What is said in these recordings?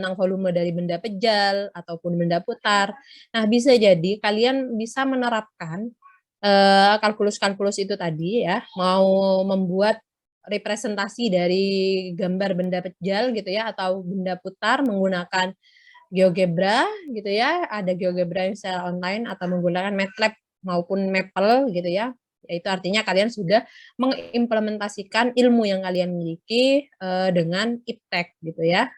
tentang volume dari benda pejal ataupun benda putar. Nah, bisa jadi kalian bisa menerapkan kalkulus-kalkulus itu tadi ya, mau membuat representasi dari gambar benda pejal gitu ya, atau benda putar menggunakan GeoGebra gitu ya, ada GeoGebra yang secara online atau menggunakan MATLAB maupun Maple gitu ya. Itu artinya kalian sudah mengimplementasikan ilmu yang kalian miliki dengan iptek gitu ya.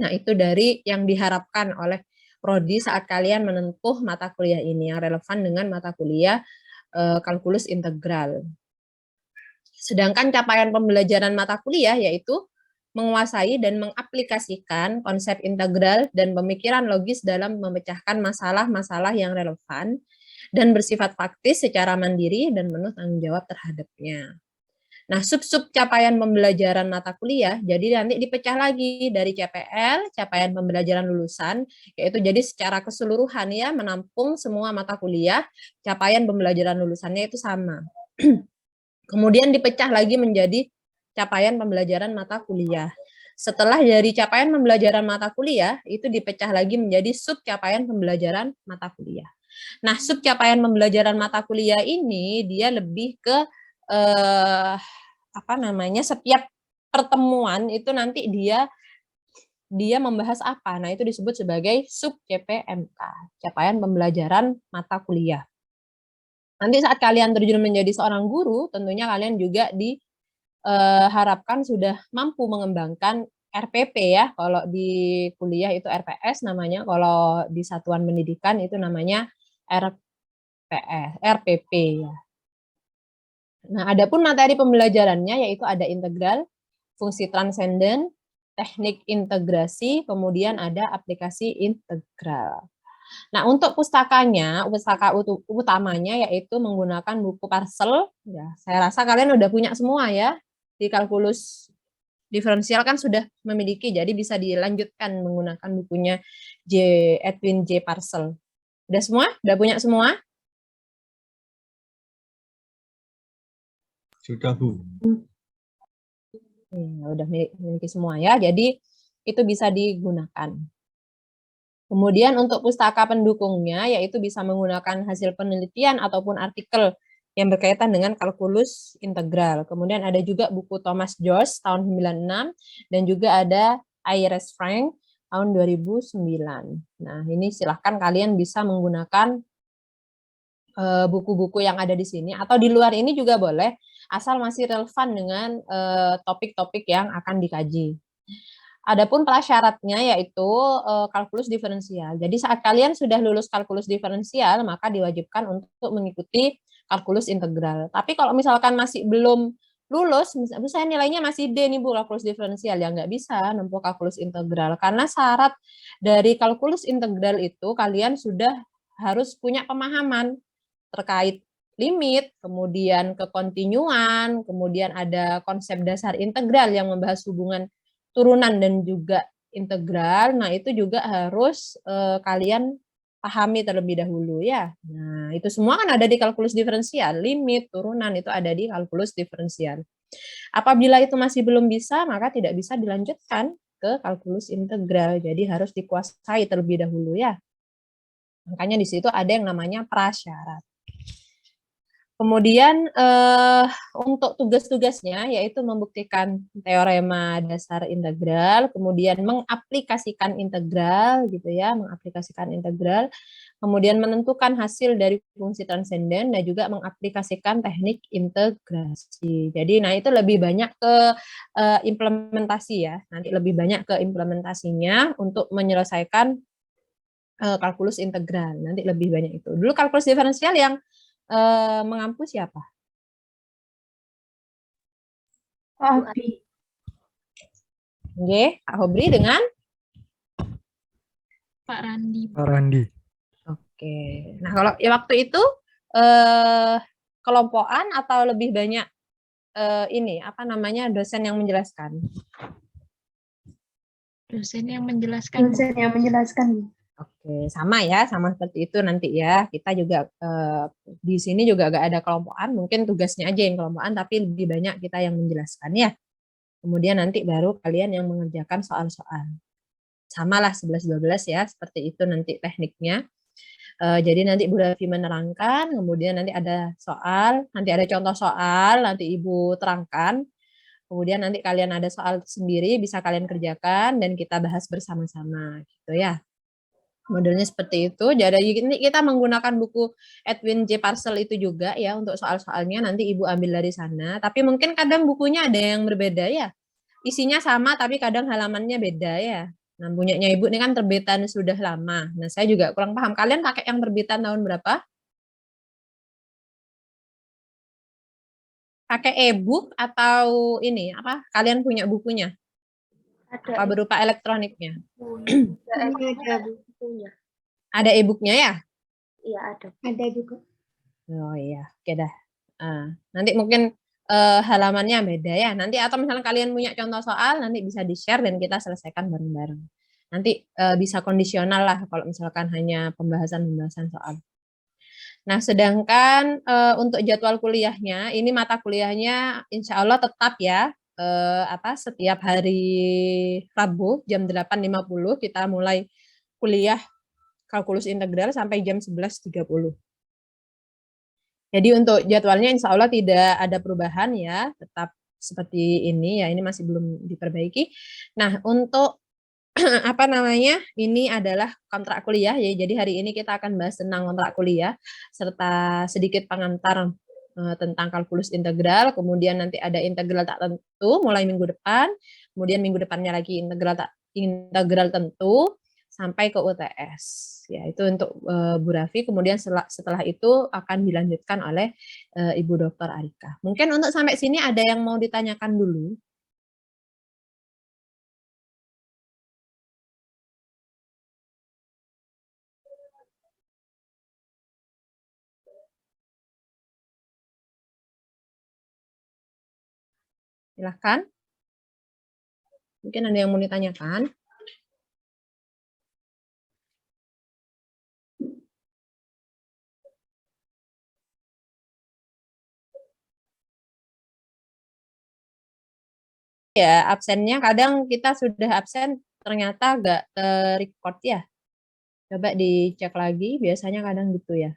Nah, itu dari yang diharapkan oleh prodi saat kalian menempuh mata kuliah ini yang relevan dengan mata kuliah kalkulus integral. Sedangkan capaian pembelajaran mata kuliah yaitu menguasai dan mengaplikasikan konsep integral dan pemikiran logis dalam memecahkan masalah-masalah yang relevan dan bersifat faktis secara mandiri dan penuh tanggung jawab terhadapnya. Nah, sub-sub capaian pembelajaran mata kuliah, jadi nanti dipecah lagi dari CPL, capaian pembelajaran lulusan, yaitu jadi secara keseluruhan ya, menampung semua mata kuliah, capaian pembelajaran lulusannya itu sama. Kemudian dipecah lagi menjadi capaian pembelajaran mata kuliah. Setelah dari capaian pembelajaran mata kuliah, itu dipecah lagi menjadi sub capaian pembelajaran mata kuliah. Nah, sub capaian pembelajaran mata kuliah ini dia lebih ke setiap pertemuan itu nanti dia membahas apa. Nah, itu disebut sebagai sub CPMK, capaian pembelajaran mata kuliah. Nanti saat kalian terjun menjadi seorang guru, tentunya kalian juga diharapkan sudah mampu mengembangkan RPP ya. Kalau di kuliah itu RPS namanya, kalau di satuan pendidikan itu namanya RPP ya. Nah, adapun materi pembelajarannya yaitu ada integral, fungsi transenden, teknik integrasi, kemudian ada aplikasi integral. Nah, untuk pustakanya, pustaka utamanya yaitu menggunakan buku Parsel. Ya, saya rasa kalian udah punya semua ya. Di kalkulus diferensial kan sudah memiliki, jadi bisa dilanjutkan menggunakan bukunya Edwin J. Parsel. Udah semua? Udah punya semua? Sudah, Bu. Udah memiliki semua ya, jadi itu bisa digunakan. Kemudian untuk pustaka pendukungnya, yaitu bisa menggunakan hasil penelitian ataupun artikel yang berkaitan dengan kalkulus integral. Kemudian ada juga buku Thomas George tahun 96, dan juga ada Iris Frank tahun 2009. Nah, ini silahkan kalian bisa menggunakan buku-buku yang ada di sini, atau di luar ini juga boleh, asal masih relevan dengan topik-topik yang akan dikaji. Adapun prasyaratnya yaitu kalkulus diferensial. Jadi saat kalian sudah lulus kalkulus diferensial, maka diwajibkan untuk mengikuti kalkulus integral. Tapi kalau misalkan masih belum lulus, misalnya saya nilainya masih D nih Bu, kalkulus diferensial, ya nggak bisa nempuh kalkulus integral. Karena syarat dari kalkulus integral itu kalian sudah harus punya pemahaman terkait limit, kemudian kekontinuan, kemudian ada konsep dasar integral yang membahas hubungan turunan dan juga integral. Nah, itu juga harus kalian pahami terlebih dahulu ya. Nah, itu semua kan ada di kalkulus diferensial, limit, turunan itu ada di kalkulus diferensial. Apabila itu masih belum bisa, maka tidak bisa dilanjutkan ke kalkulus integral. Jadi harus dikuasai terlebih dahulu ya. Makanya di situ ada yang namanya prasyarat. Kemudian untuk tugas-tugasnya yaitu membuktikan teorema dasar integral, kemudian mengaplikasikan integral gitu ya, mengaplikasikan integral, kemudian menentukan hasil dari fungsi transenden dan juga mengaplikasikan teknik integrasi. Jadi nah itu lebih banyak ke implementasi ya, nanti lebih banyak ke implementasinya untuk menyelesaikan kalkulus integral, nanti lebih banyak itu. Dulu kalkulus diferensial yang mengampu siapa? Hobri. Oke, Kak Hobri dengan Pak Randi. Pak Randi. Oke. Nah, kalau ya waktu itu kelompokan atau lebih banyak dosen yang menjelaskan? Dosen yang menjelaskan. Dosen yang menjelaskan. Oke, sama ya, sama seperti itu nanti ya. Kita juga di sini juga agak ada kelompokan, mungkin tugasnya aja yang kelompokan, tapi lebih banyak kita yang menjelaskan ya. Kemudian nanti baru kalian yang mengerjakan soal-soal. samalah 11-12 ya, seperti itu nanti tekniknya. Jadi nanti Bu Raffi menerangkan, kemudian nanti ada soal, nanti ada contoh soal, nanti Ibu terangkan, kemudian nanti kalian ada soal sendiri, bisa kalian kerjakan, dan kita bahas bersama-sama, gitu ya. Modelnya seperti itu. Jadi ini kita menggunakan buku Edwin J. Parcel itu juga ya, untuk soal-soalnya, nanti Ibu ambil dari sana, tapi mungkin kadang bukunya ada yang berbeda ya, isinya sama, tapi kadang halamannya beda ya. Nah, punyanya Ibu ini kan terbitan sudah lama. Nah, saya juga kurang paham. Kalian pakai yang terbitan tahun berapa? Pakai e-book atau ini apa? Kalian punya bukunya? Apa berupa elektroniknya? Ada bukunya. Ada e-booknya ya? Iya, ada. Ada juga. Oh iya, oke dah. Nanti mungkin halamannya beda ya. Nanti atau misalnya kalian punya contoh soal, nanti bisa di-share dan kita selesaikan bareng-bareng. Nanti bisa kondisional lah kalau misalkan hanya pembahasan soal. Nah, sedangkan untuk jadwal kuliahnya, ini mata kuliahnya insya Allah tetap ya, setiap hari Rabu jam 8.50 kita mulai kuliah kalkulus integral sampai jam 11.30. Jadi untuk jadwalnya insya Allah tidak ada perubahan ya, tetap seperti ini ya, ini masih belum diperbaiki. Nah, untuk ini adalah kontrak kuliah ya. Jadi hari ini kita akan bahas tentang kontrak kuliah serta sedikit pengantar tentang kalkulus integral. Kemudian nanti ada integral tak tentu mulai minggu depan. Kemudian minggu depannya lagi integral tentu sampai ke UTS. Ya, itu untuk Bu Raffi. Kemudian setelah itu akan dilanjutkan oleh Ibu Dr. Arika. Mungkin untuk sampai sini ada yang mau ditanyakan dulu? Silahkan. Mungkin ada yang mau ditanyakan. Ya, absennya kadang kita sudah absen ternyata nggak record ya. Coba dicek lagi, biasanya kadang gitu ya.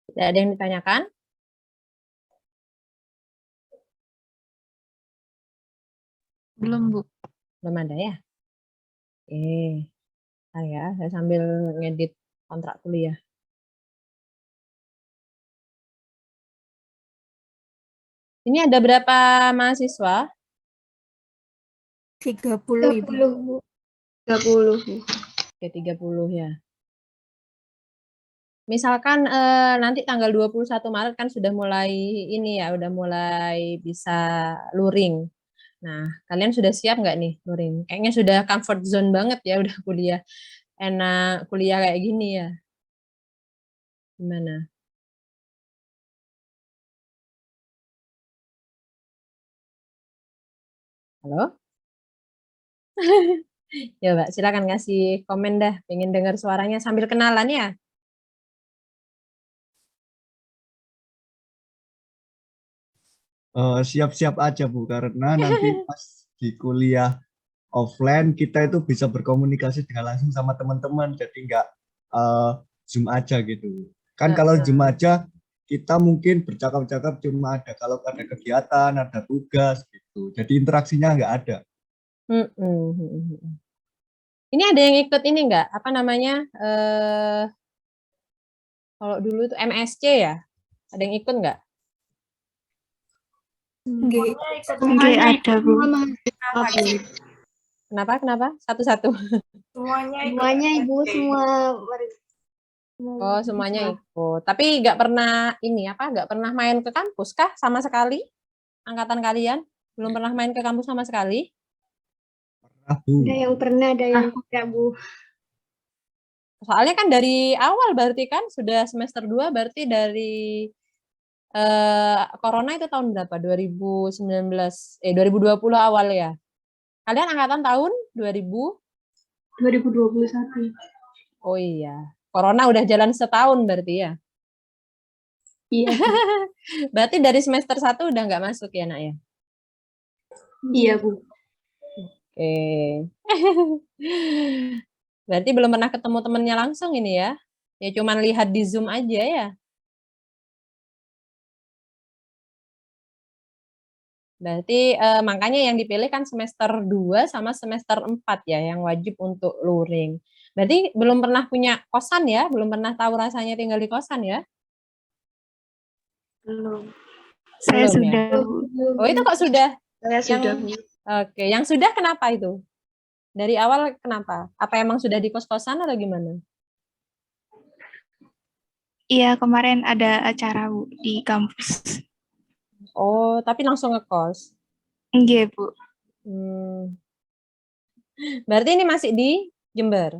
Tidak ada yang ditanyakan? Belum, Bu. Belum ada ya? Oke. Saya sambil ngedit kontrak kuliah. Ini ada berapa mahasiswa? 30, Ibu. 30. Oke, 30 ya. Misalkan nanti tanggal 21 Maret kan sudah mulai ini ya, udah mulai bisa luring. Nah, kalian sudah siap nggak nih luring? Kayaknya sudah comfort zone banget ya, udah kuliah. Enak kuliah kayak gini ya. Gimana? Halo? Ya, Mbak, silakan kasih komen dah. Pengen dengar suaranya sambil kenalan ya. Siap-siap aja Bu, karena nanti pas di kuliah offline kita itu bisa berkomunikasi dengan langsung sama teman-teman, jadi nggak Zoom aja gitu. Kan kalau Zoom aja kita mungkin bercakap-cakap cuma ada kalau ada kegiatan, ada tugas gitu. Jadi interaksinya nggak ada. Ini ada yang ikut ini enggak? Apa namanya? Kalau dulu tuh MSC ya? Ada yang ikut enggak? Enggak ada, Bu. Kenapa? Satu-satu. Semuanya Ibu, semua Oh, semuanya ikut. Tapi nggak pernah nggak pernah main ke kampus kah sama sekali? Angkatan kalian belum pernah main ke kampus sama sekali? Bu. ada yang pernah, ada yang tidak, Bu. Soalnya kan dari awal berarti kan sudah semester 2 berarti dari corona itu tahun berapa? 2020 awal ya. Kalian angkatan tahun 2000? 2021. Oh iya. Corona udah jalan setahun berarti ya. Iya, Berarti dari semester 1 udah nggak masuk ya, Nak ya? iya, Bu. Oke. Berarti belum pernah ketemu temennya langsung ini ya? Ya cuman lihat di Zoom aja ya? Berarti makanya yang dipilih kan semester 2 sama semester 4 ya yang wajib untuk luring. Berarti belum pernah punya kosan ya? Belum pernah tahu rasanya tinggal di kosan ya? Belum. Saya Belum ya? sudah, Bu. Oh itu kok sudah? Saya sudah, Bu. Oke, yang sudah kenapa itu? Dari awal kenapa? Apa emang sudah di kos-kosan atau gimana? Iya, kemarin ada acara, Bu, di kampus. Oh, tapi langsung ngekos. Enggak, Bu. Berarti ini masih di Jember?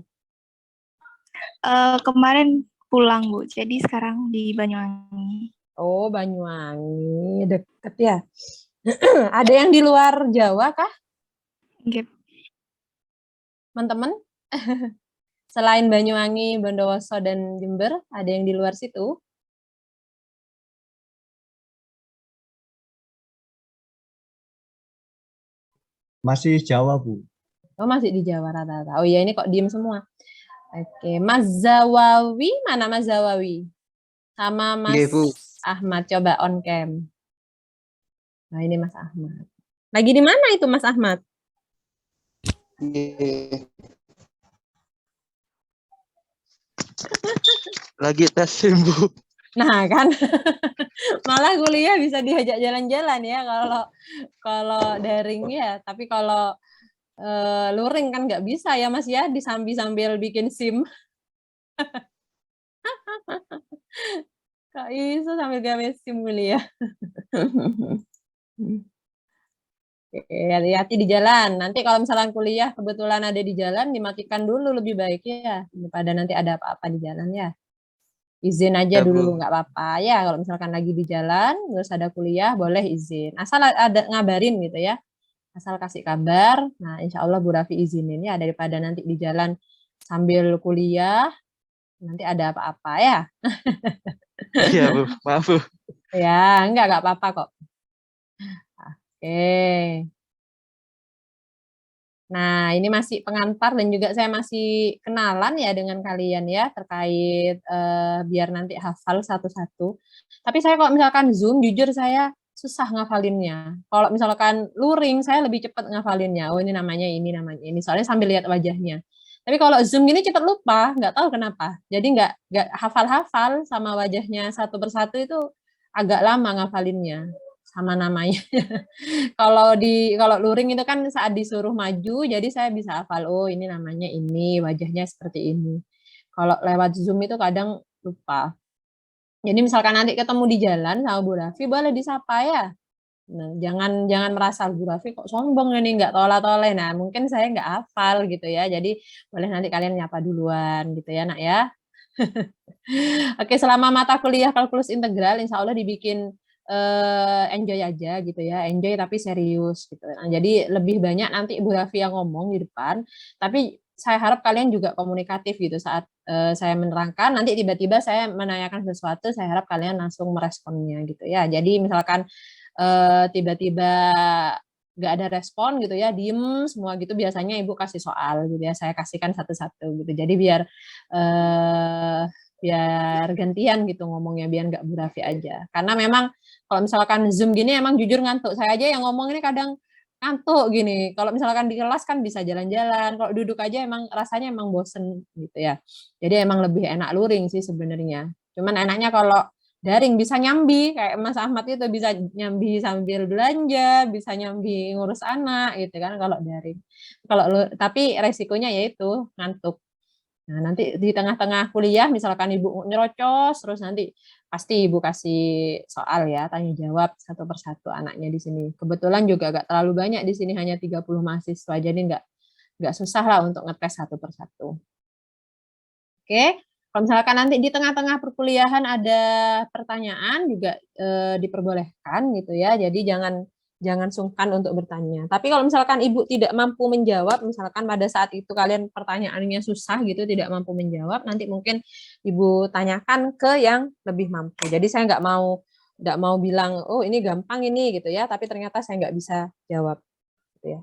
Kemarin pulang, Bu. Jadi sekarang di Banyuwangi. Oh, Banyuwangi. Deket ya. Ada yang di luar Jawa kah, Enggak. teman-teman? Selain Banyuwangi, Bondowoso, dan Jember, ada yang di luar situ? Masih Jawa, Bu. Oh, masih di Jawa rata-rata. Oh iya, ini kok diem semua. Oke, Mas Zawawi, mana Mas Zawawi? Sama Mas Nggih, Bu. Ahmad, coba on cam. Nah, ini Mas Ahmad. Lagi di mana itu Mas Ahmad? Nggih. Lagi tes SIM, Bu. Nah, kan malah kuliah bisa diajak jalan-jalan ya kalau daring ya, tapi kalau luring kan nggak bisa ya Mas ya, sambil bikin SIM. Kak Isu sambil gawe SIM kuliah. Oke, hati-hati di jalan. Nanti kalau misalnya kuliah kebetulan ada di jalan, dimatikan dulu lebih baik ya, daripada nanti ada apa-apa di jalan ya. Izin aja Ya, dulu, Bu. nggak apa-apa ya. Kalau misalkan lagi di jalan, terus ada kuliah, boleh izin. Asal ada ngabarin gitu ya. Asal kasih kabar. Nah, insya Allah Bu Raffi izinin ya, daripada nanti di jalan sambil kuliah, nanti ada apa-apa ya. Iya, Bu. Maaf, Bu. Ya, nggak apa-apa kok. Oke. Nah, ini masih pengantar dan juga saya masih kenalan ya dengan kalian ya terkait biar nanti hafal satu-satu. Tapi saya kalau misalkan Zoom, jujur saya susah ngafalinnya. Kalau misalkan luring, saya lebih cepat ngafalinnya. Oh, ini namanya ini, namanya ini. Soalnya sambil lihat wajahnya. Tapi kalau Zoom gini cepat lupa, nggak tahu kenapa. Jadi nggak hafal-hafal sama wajahnya satu persatu itu agak lama ngafalinnya sama namanya. Kalau luring itu kan saat disuruh maju, jadi saya bisa hafal, oh ini namanya ini, wajahnya seperti ini. Kalau lewat Zoom itu kadang lupa. Jadi misalkan nanti ketemu di jalan sama Bu Raffi, boleh disapa ya. Nah, jangan merasa Bu Raffi kok sombong ini, nggak tola-tole. Nah, mungkin saya nggak hafal gitu ya. Jadi boleh nanti kalian nyapa duluan gitu ya, Nak ya. Oke, selama mata kuliah kalkulus integral, insya Allah dibikin enjoy aja gitu ya, enjoy tapi serius gitu. Nah, jadi lebih banyak nanti Ibu Raffi yang ngomong di depan, tapi saya harap kalian juga komunikatif gitu saat saya menerangkan. Nanti tiba-tiba saya menanyakan sesuatu, saya harap kalian langsung meresponnya gitu ya. Jadi misalkan tiba-tiba nggak ada respon gitu ya, diem semua gitu, biasanya Ibu kasih soal gitu ya, saya kasihkan satu-satu gitu. Jadi biar gantian gitu ngomongnya, biar nggak Bu Raffi aja. Karena memang kalau misalkan Zoom gini emang jujur ngantuk. Saya aja yang ngomong ini kadang ngantuk gini. Kalau misalkan di kelas kan bisa jalan-jalan, kalau duduk aja emang rasanya emang bosen gitu ya. Jadi emang lebih enak luring sih sebenarnya. Cuman enaknya kalau daring bisa nyambi, kayak Mas Ahmad itu bisa nyambi sambil belanja, bisa nyambi ngurus anak gitu kan kalau daring. Tapi resikonya yaitu ngantuk. Nah, nanti di tengah-tengah kuliah misalkan ibu nyerocos terus nanti pasti ibu kasih soal ya, tanya jawab satu persatu anaknya di sini. Kebetulan juga gak terlalu banyak di sini, hanya 30 mahasiswa, jadi nggak susah lah untuk ngetes satu persatu. Oke, kalau misalkan nanti di tengah-tengah perkuliahan ada pertanyaan juga diperbolehkan gitu ya. Jadi jangan sungkan untuk bertanya. Tapi kalau misalkan ibu tidak mampu menjawab, misalkan pada saat itu kalian pertanyaannya susah gitu, tidak mampu menjawab, nanti mungkin ibu tanyakan ke yang lebih mampu. Jadi saya nggak mau bilang, oh ini gampang ini gitu ya, tapi ternyata saya nggak bisa jawab. Gitu ya.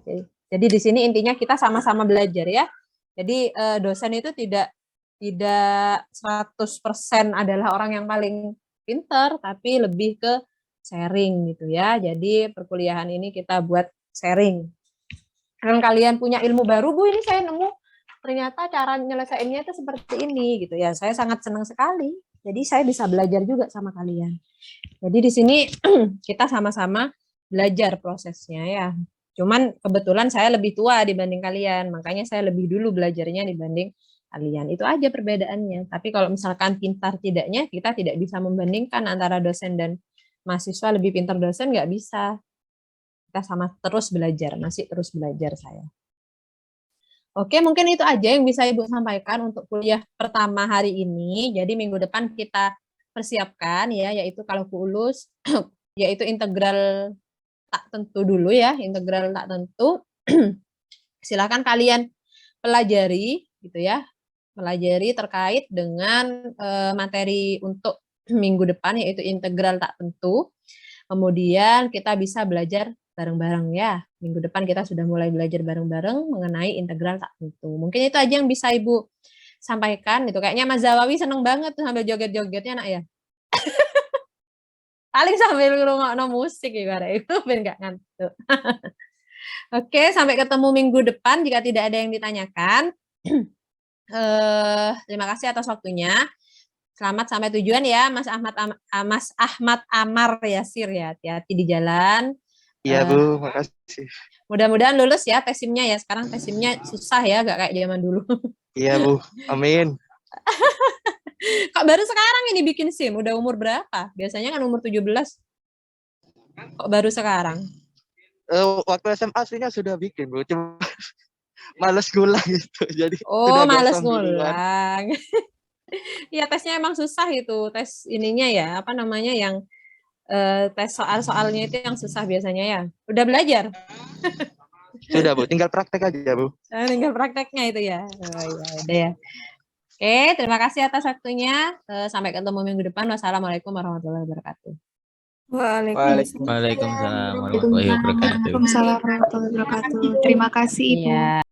Jadi di sini intinya kita sama-sama belajar ya. Jadi dosen itu tidak 100% adalah orang yang paling pinter, tapi lebih ke sharing gitu ya. Jadi perkuliahan ini kita buat sharing. Kalau kalian punya ilmu baru, Bu, ini saya nemu ternyata cara nyelesainnya itu seperti ini gitu ya. Saya sangat senang sekali. Jadi saya bisa belajar juga sama kalian. Jadi di sini kita sama-sama belajar prosesnya ya. Cuman kebetulan saya lebih tua dibanding kalian, makanya saya lebih dulu belajarnya dibanding kalian. Itu aja perbedaannya. Tapi kalau misalkan pintar tidaknya, kita tidak bisa membandingkan antara dosen dan mahasiswa lebih pintar dosen, nggak bisa. Kita sama terus belajar, masih terus belajar saya. Oke, mungkin itu aja yang bisa Ibu sampaikan untuk kuliah pertama hari ini. Jadi minggu depan kita persiapkan ya, yaitu kalkulus, yaitu integral tak tentu dulu ya, integral tak tentu. Silakan kalian pelajari gitu ya, pelajari terkait dengan materi untuk minggu depan yaitu integral tak tentu. Kemudian kita bisa belajar bareng-bareng ya. Minggu depan kita sudah mulai belajar bareng-bareng mengenai integral tak tentu. Mungkin itu aja yang bisa Ibu sampaikan gitu. Kayaknya Mas Zawawi seneng banget tuh sambil joget-jogetnya nak ya. Paling sambil ngrungokno musik ibarat itu ben gak ngantuk. Oke, sampai ketemu minggu depan jika tidak ada yang ditanyakan. Terima kasih atas waktunya. Selamat sampai tujuan ya, Mas Ahmad Amar Yasir ya. Hati-hati di jalan. Iya Bu, makasih. Mudah-mudahan lulus ya tesimnya ya. Sekarang tesimnya susah ya, gak kayak zaman dulu. Iya Bu, amin. Kok baru sekarang ini bikin SIM? Udah umur berapa? Biasanya kan umur 17. Kok baru sekarang? Waktu SMA aslinya sudah bikin Bu, cuma males ngulang gitu. Jadi Oh, sudah males gosong duluan. ngulang. Iya, tesnya emang susah itu. Tes ininya ya, apa namanya yang tes soal-soalnya itu yang susah biasanya ya. Udah belajar? Sudah Bu, tinggal praktek aja Bu. Tinggal prakteknya itu ya. Oh, ya, udah ya. Oke, terima kasih atas waktunya. Sampai ketemu minggu depan. Wassalamualaikum warahmatullahi wabarakatuh. Waalaikumsalam. Waalaikumsalam warahmatullahi wabarakatuh. Waalaikumsalam warahmatullahi wabarakatuh. Terima kasih Ibu. Iya.